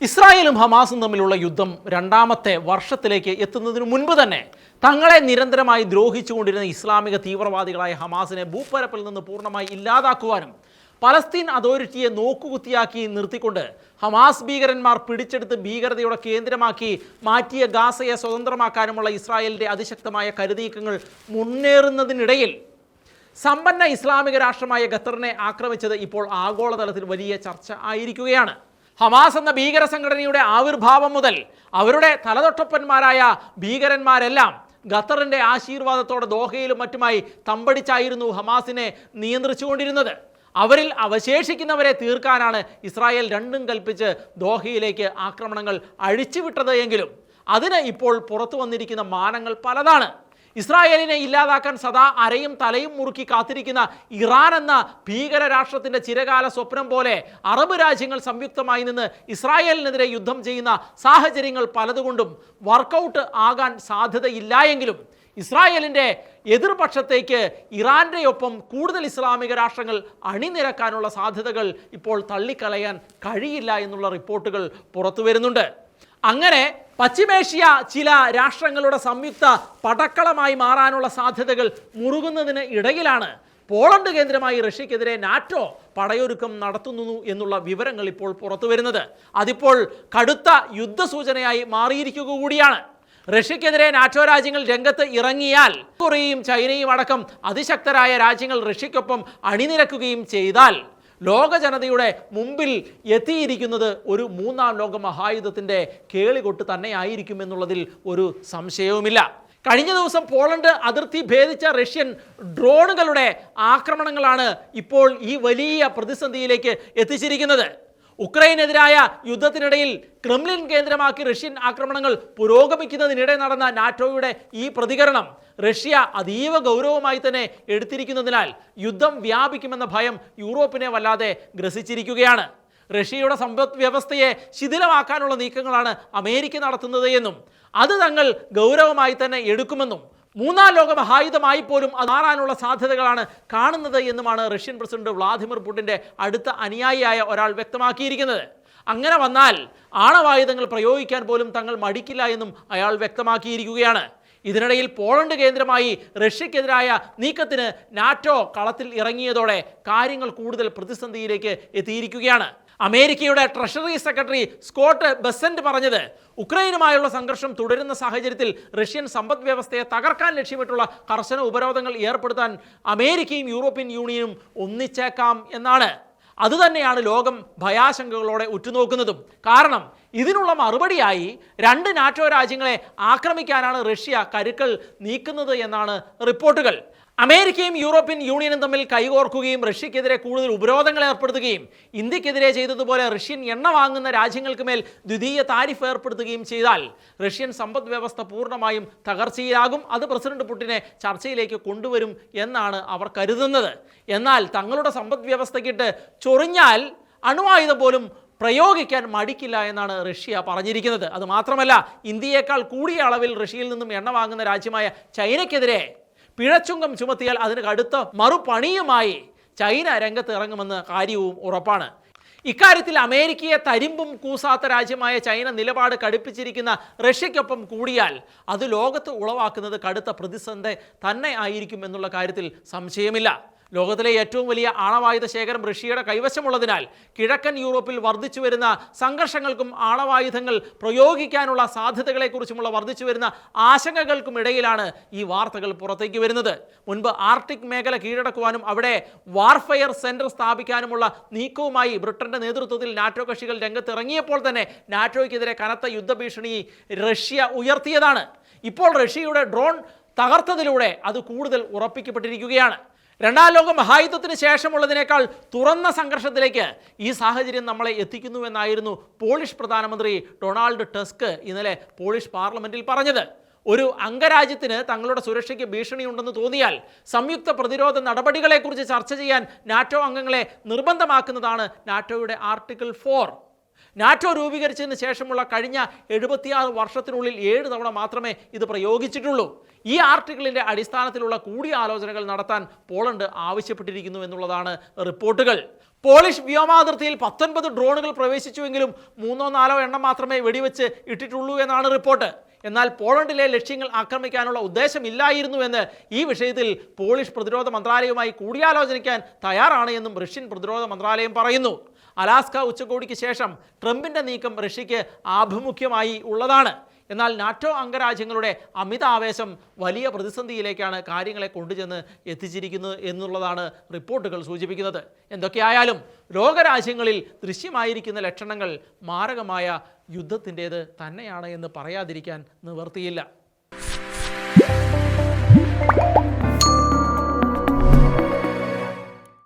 ഇസ്രായേലും ഹമാസും തമ്മിലുള്ള യുദ്ധം രണ്ടാമത്തെ വർഷത്തിലേക്ക് എത്തുന്നതിന് മുൻപ് തന്നെ തങ്ങളെ നിരന്തരമായി ദ്രോഹിച്ചുകൊണ്ടിരുന്ന ഇസ്ലാമിക തീവ്രവാദികളായ ഹമാസിനെ ഭൂപ്പരപ്പിൽ നിന്ന് പൂർണ്ണമായി ഇല്ലാതാക്കുവാനും പലസ്തീൻ അതോറിറ്റിയെ നോക്കുകുത്തിയാക്കി നിർത്തിക്കൊണ്ട് ഹമാസ് ഭീകരന്മാർ പിടിച്ചെടുത്ത് ഭീകരതയുടെ കേന്ദ്രമാക്കി മാറ്റിയ ഗാസയെ സ്വതന്ത്രമാക്കാനുമുള്ള ഇസ്രായേലിൻ്റെ അതിശക്തമായ കരുനീക്കങ്ങൾ മുന്നേറുന്നതിനിടയിൽ സമ്പന്ന ഇസ്ലാമിക രാഷ്ട്രമായ ഖത്തറിനെ ആക്രമിച്ചത് ഇപ്പോൾ ആഗോളതലത്തിൽ വലിയ ചർച്ച ആയിരിക്കുകയാണ്. ഹമാസ് എന്ന ഭീകര സംഘടനയുടെ ആവിർഭാവം മുതൽ അവരുടെ തലതൊട്ടപ്പന്മാരായ ഭീകരന്മാരെല്ലാം ഖത്തറിൻ്റെ ആശീർവാദത്തോടെ ദോഹയിലും മറ്റുമായി തമ്പടിച്ചായിരുന്നു ഹമാസിനെ നിയന്ത്രിച്ചുകൊണ്ടിരുന്നത്. അവരിൽ അവശേഷിക്കുന്നവരെ തീർക്കാനാണ് ഇസ്രായേൽ രണ്ടും കൽപ്പിച്ച് ദോഹയിലേക്ക് ആക്രമണങ്ങൾ അഴിച്ചുവിട്ടത് എങ്കിലും അതിന് ഇപ്പോൾ പുറത്തു വന്നിരിക്കുന്ന മാനങ്ങൾ പലതാണ്. ഇസ്രായേലിനെ ഇല്ലാതാക്കാൻ സദാ അരയും തലയും മുറുക്കി കാത്തിരിക്കുന്ന ഇറാൻ എന്ന ഭീകര രാഷ്ട്രത്തിൻ്റെ ചിരകാല സ്വപ്നം പോലെ അറബ് രാജ്യങ്ങൾ സംയുക്തമായി നിന്ന് ഇസ്രായേലിനെതിരെ യുദ്ധം ചെയ്യുന്ന സാഹചര്യങ്ങൾ പലതുകൊണ്ടും വർക്കൗട്ട് ആകാൻ സാധ്യതയില്ല എങ്കിലും ഇസ്രായേലിൻ്റെ എതിർപക്ഷത്തേക്ക് ഇറാൻ്റെ ഒപ്പം കൂടുതൽ ഇസ്ലാമിക രാഷ്ട്രങ്ങൾ അണിനിരക്കാനുള്ള സാധ്യതകൾ ഇപ്പോൾ തള്ളിക്കളയാൻ കഴിയില്ല എന്നുള്ള റിപ്പോർട്ടുകൾ പുറത്തു വരുന്നുണ്ട്. അങ്ങനെ പശ്ചിമേഷ്യ ചില രാഷ്ട്രങ്ങളുടെ സംയുക്ത പടക്കളമായി മാറാനുള്ള സാധ്യതകൾ മുറുകുന്നതിന് ഇടയിലാണ് പോളണ്ട് കേന്ദ്രമായി റഷ്യക്കെതിരെ നാറ്റോ പടയൊരുക്കം നടത്തുന്നു എന്നുള്ള വിവരങ്ങൾ ഇപ്പോൾ പുറത്തു വരുന്നത്. അതിപ്പോൾ കടുത്ത യുദ്ധസൂചനയായി മാറിയിരിക്കുക കൂടിയാണ്. റഷ്യക്കെതിരെ നാറ്റോ രാജ്യങ്ങൾ രംഗത്ത് ഇറങ്ങിയാൽ കൊറിയയും ചൈനയും അടക്കം അതിശക്തരായ രാജ്യങ്ങൾ റഷ്യക്കൊപ്പം അണിനിരക്കുകയും ചെയ്താൽ ലോക ജനതയുടെ മുമ്പിൽ എത്തിയിരിക്കുന്നത് ഒരു മൂന്നാം ലോക മഹായുദ്ധത്തിൻ്റെ കേളികൊട്ട് തന്നെയായിരിക്കും എന്നുള്ളതിൽ ഒരു സംശയവുമില്ല. കഴിഞ്ഞ ദിവസം പോളണ്ട് അതിർത്തി ഭേദിച്ച റഷ്യൻ ഡ്രോണുകളുടെ ആക്രമണങ്ങളാണ് ഇപ്പോൾ ഈ വലിയ പ്രതിസന്ധിയിലേക്ക് എത്തിച്ചിരിക്കുന്നത്. ഉക്രൈനെതിരായ യുദ്ധത്തിനിടയിൽ ക്രെംലിൻ കേന്ദ്രമാക്കി റഷ്യൻ ആക്രമണങ്ങൾ പുരോഗമിക്കുന്നതിനിടെ നടന്ന നാറ്റോയുടെ ഈ പ്രതികരണം റഷ്യ അതീവ ഗൗരവമായി തന്നെ എടുത്തിരിക്കുന്നതിനാൽ യുദ്ധം വ്യാപിക്കുമെന്ന ഭയം യൂറോപ്പിനെ വല്ലാതെ ഗ്രസിച്ചിരിക്കുകയാണ്. റഷ്യയുടെ സമ്പദ് വ്യവസ്ഥയെ ശിഥിലമാക്കാനുള്ള നീക്കങ്ങളാണ് അമേരിക്ക നടത്തുന്നത് എന്നും അത് തങ്ങൾ ഗൗരവമായി തന്നെ എടുക്കുമെന്നും മൂന്നാം ലോക മഹായുധമായി പോലും മാറാനുള്ള സാധ്യതകളാണ് കാണുന്നത് എന്നുമാണ് റഷ്യൻ പ്രസിഡന്റ് വ്ളാദിമിർ പുടിൻ്റെ അടുത്ത അനുയായിയായ ഒരാൾ വ്യക്തമാക്കിയിരിക്കുന്നത്. അങ്ങനെ വന്നാൽ ആണവായുധങ്ങൾ പ്രയോഗിക്കാൻ പോലും തങ്ങൾ മടിക്കില്ല എന്നും അയാൾ വ്യക്തമാക്കിയിരിക്കുകയാണ്. ഇതിനിടയിൽ പോളണ്ട് കേന്ദ്രമായി റഷ്യക്കെതിരായ നീക്കത്തിന് നാറ്റോ കളത്തിൽ ഇറങ്ങിയതോടെ കാര്യങ്ങൾ കൂടുതൽ പ്രതിസന്ധിയിലേക്ക് എത്തിയിരിക്കുകയാണ്. അമേരിക്കയുടെ ട്രഷറി സെക്രട്ടറി സ്കോട്ട് ബെസന്റ് പറഞ്ഞത് ഉക്രൈനുമായുള്ള സംഘർഷം തുടരുന്ന സാഹചര്യത്തിൽ റഷ്യൻ സമ്പദ് വ്യവസ്ഥയെ തകർക്കാൻ ലക്ഷ്യമിട്ടുള്ള കർശന ഉപരോധങ്ങൾ ഏർപ്പെടുത്താൻ അമേരിക്കയും യൂറോപ്യൻ യൂണിയനും ഒന്നിച്ചേക്കാം എന്നാണ്. അതുതന്നെയാണ് ലോകം ഭയാശങ്കകളോടെ ഉറ്റുനോക്കുന്നതും. കാരണം ഇതിനുള്ള മറുപടിയായി രണ്ട് നാറ്റോ രാജ്യങ്ങളെ ആക്രമിക്കാനാണ് റഷ്യ കരുക്കൾ നീക്കുന്നത് എന്നാണ് റിപ്പോർട്ടുകൾ. അമേരിക്കയും യൂറോപ്യൻ യൂണിയനും തമ്മിൽ കൈകോർക്കുകയും റഷ്യക്കെതിരെ കൂടുതൽ ഉപരോധങ്ങൾ ഏർപ്പെടുത്തുകയും ഇന്ത്യക്കെതിരെ ചെയ്തതുപോലെ റഷ്യൻ എണ്ണ വാങ്ങുന്ന രാജ്യങ്ങൾക്ക് മേൽ ദ്വിതീയ താരിഫ് ഏർപ്പെടുത്തുകയും ചെയ്താൽ റഷ്യൻ സമ്പദ് വ്യവസ്ഥ പൂർണ്ണമായും തകർച്ചയിലാകും. അത് പ്രസിഡന്റ് പുടിനെ ചർച്ചയിലേക്ക് കൊണ്ടുവരും എന്നാണ് അവർ കരുതുന്നത്. എന്നാൽ തങ്ങളുടെ സമ്പദ് വ്യവസ്ഥയ്ക്കിട്ട് ചൊറിഞ്ഞാൽ അണുവായുധം പോലും പ്രയോഗിക്കാൻ മടിക്കില്ല എന്നാണ് റഷ്യ പറഞ്ഞിരിക്കുന്നത്. അതുമാത്രമല്ല, ഇന്ത്യയേക്കാൾ കൂടിയ അളവിൽ റഷ്യയിൽ നിന്നും എണ്ണ വാങ്ങുന്ന രാജ്യമായ ചൈനയ്ക്കെതിരെ പിഴച്ചുങ്കം ചുമത്തിയാൽ അതിന് കടുത്ത മറുപണിയുമായി ചൈന രംഗത്ത് ഇറങ്ങുമെന്ന് കാര്യവും ഉറപ്പാണ്. ഇക്കാര്യത്തിൽ അമേരിക്കയെ തരിമ്പും കൂസാത്ത രാജ്യമായ ചൈന നിലപാട് കടുപ്പിച്ചിരിക്കുന്ന റഷ്യയ്ക്കൊപ്പം കൂടിയാൽ അത് ലോകത്ത് ഉളവാക്കുന്നത് കടുത്ത പ്രതിസന്ധി തന്നെ ആയിരിക്കും എന്നുള്ള കാര്യത്തിൽ സംശയമില്ല. ലോകത്തിലെ ഏറ്റവും വലിയ ആണവായുധ ശേഖരം റഷ്യയുടെ കൈവശമുള്ളതിനാൽ കിഴക്കൻ യൂറോപ്പിൽ വർദ്ധിച്ചു വരുന്ന സംഘർഷങ്ങൾക്കും ആണവായുധങ്ങൾ പ്രയോഗിക്കാനുള്ള സാധ്യതകളെക്കുറിച്ചുമുള്ള വർദ്ധിച്ചു വരുന്ന ആശങ്കകൾക്കും ഇടയിലാണ് ഈ വാർത്തകൾ പുറത്തേക്ക് വരുന്നത്. മുൻപ് ആർട്ടിക് മേഖല കീഴടക്കുവാനും അവിടെ വാർഫെയർ സെന്റർ സ്ഥാപിക്കാനുമുള്ള നീക്കവുമായി ബ്രിട്ടന്റെ നേതൃത്വത്തിൽ നാറ്റോ കക്ഷികൾ രംഗത്തിറങ്ങിയപ്പോൾ തന്നെ നാറ്റോയ്ക്കെതിരെ കനത്ത യുദ്ധഭീഷണി റഷ്യ ഉയർത്തിയതാണ്. ഇപ്പോൾ റഷ്യയുടെ ഡ്രോൺ തകർത്തതിലൂടെ അത് കൂടുതൽ ഉറപ്പിക്കപ്പെട്ടിരിക്കുകയാണ്. രണ്ടാം ലോക മഹായുദ്ധത്തിന് ശേഷമുള്ളതിനേക്കാൾ തുറന്ന സംഘർഷത്തിലേക്ക് ഈ സാഹചര്യം നമ്മളെ എത്തിക്കുന്നുവെന്നായിരുന്നു പോളിഷ് പ്രധാനമന്ത്രി ഡൊണാൾഡ് ടസ്ക് ഇന്നലെ പോളിഷ് പാർലമെന്റിൽ പറഞ്ഞത്. ഒരു അംഗരാജ്യത്തിന് തങ്ങളുടെ സുരക്ഷയ്ക്ക് ഭീഷണിയുണ്ടെന്ന് തോന്നിയാൽ സംയുക്ത പ്രതിരോധ നടപടികളെക്കുറിച്ച് ചർച്ച ചെയ്യാൻ നാറ്റോ അംഗങ്ങളെ നിർബന്ധമാക്കുന്നതാണ് നാറ്റോയുടെ ആർട്ടിക്കിൾ 4. നാറ്റോ രൂപീകരിച്ചതിന് ശേഷമുള്ള കഴിഞ്ഞ 76 വർഷത്തിനുള്ളിൽ 7 തവണ മാത്രമേ ഇത് പ്രയോഗിച്ചിട്ടുള്ളൂ. ഈ ആർട്ടിക്കിളിൻ്റെ അടിസ്ഥാനത്തിലുള്ള കൂടിയാലോചനകൾ നടത്താൻ പോളണ്ട് ആവശ്യപ്പെട്ടിരിക്കുന്നു എന്നുള്ളതാണ് റിപ്പോർട്ടുകൾ. പോളിഷ് വ്യോമാതിർത്തിയിൽ 19 ഡ്രോണുകൾ പ്രവേശിച്ചുവെങ്കിലും 3-4 എണ്ണം മാത്രമേ വെടിവെച്ച് ഇട്ടിട്ടുള്ളൂ എന്നാണ് റിപ്പോർട്ട്. എന്നാൽ പോളണ്ടിലെ ലക്ഷ്യങ്ങൾ ആക്രമിക്കാനുള്ള ഉദ്ദേശമില്ലായിരുന്നുവെന്ന് ഈ വിഷയത്തിൽ പോളിഷ് പ്രതിരോധ മന്ത്രാലയവുമായി കൂടിയാലോചിക്കാൻ തയ്യാറാണ് എന്നും റഷ്യൻ പ്രതിരോധ മന്ത്രാലയം പറയുന്നു. അലാസ്ക ഉച്ചകോടിക്ക് ശേഷം ട്രംപിൻ്റെ നീക്കം റഷ്യയ്ക്ക് ആഭിമുഖ്യമായി ഉള്ളതാണ്. എന്നാൽ നാറ്റോ അംഗരാജ്യങ്ങളുടെ അമിതാവേശം വലിയ പ്രതിസന്ധിയിലേക്കാണ് കാര്യങ്ങളെ കൊണ്ടുചെന്ന് എത്തിച്ചിരിക്കുന്നത് എന്നുള്ളതാണ് റിപ്പോർട്ടുകൾ സൂചിപ്പിക്കുന്നത്. എന്തൊക്കെയായാലും ലോകരാജ്യങ്ങളിൽ ദൃശ്യമായിരിക്കുന്ന ലക്ഷണങ്ങൾ മാരകമായ യുദ്ധത്തിൻ്റേത് തന്നെയാണ് എന്ന് പറയാതിരിക്കാൻ നിവർത്തിയില്ല.